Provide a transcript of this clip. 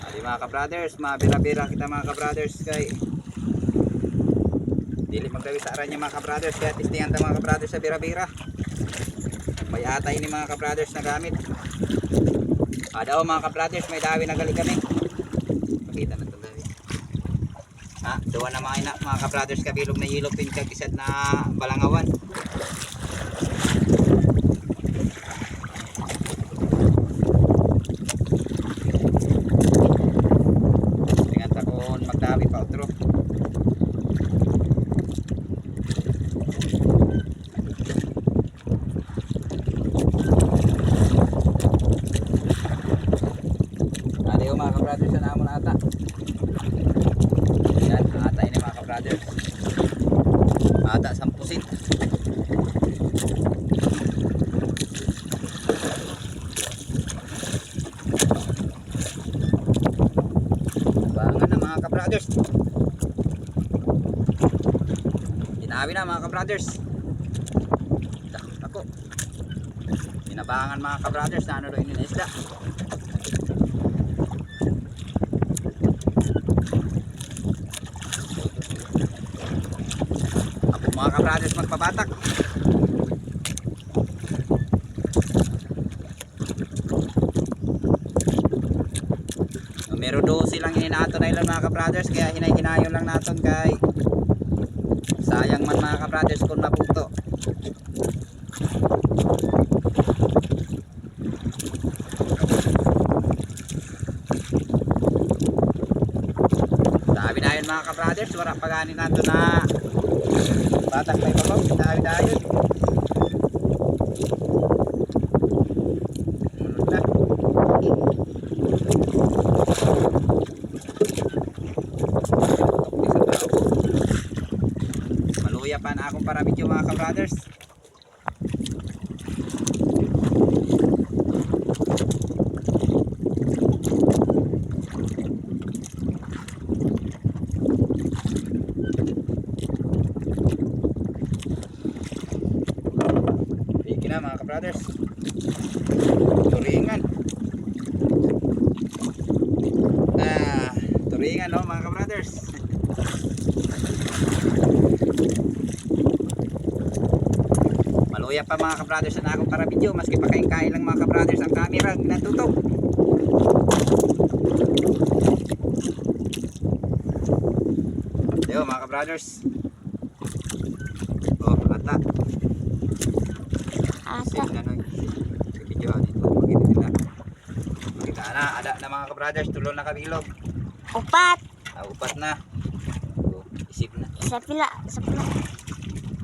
Adi mga ka-brothers, mabira-bira kita mga ka-brothers kay dili magdawi sa aran niya mga ka-brothers, kaya testingan ta mga ka-brothers sa bira-bira. May atay ni mga ka-brothers na gamit. Adaw mga ka-brothers, may dawi na gali kami. Pakita na ito dawi. Duwa na mga ka-brothers kabilog na hilog pinkag isad na balangawan. Tingnan ta kung magdawi pa otro. Adaw mga ka-brothers na namon ata. Yan, atay ni mga ka-brothers. Ata 10%. Bangan na mga ka-brothers. Ginawi na mga ka-brothers. Ako. Binabangan mga ka-brothers na ano doon yung isda. Mga ka-brothers magpabatak. Meron do silang inato na ilan mga ka-brothers, kaya hinay-hinayon lang naton kay sayang man mga ka-brothers kung mapugto. Sabi na yun mga ka-brothers, wala paganin nato na batak may babaw, dawi-dayon. Na. Maluya pa na akong para video mga ka-brothers. Mga ka-brothers, turingan turingan no mga ka-brothers. Maluya pa mga ka-brothers na akong para video, maski pa kain lang mga ka-brothers ang camera natutok. Yo mga ka-brothers, ata video dito makita nila. Makita na, ada na mga ka-brothers, tulon na kabilog. Upat. Upat na. Isip na. Isa pila.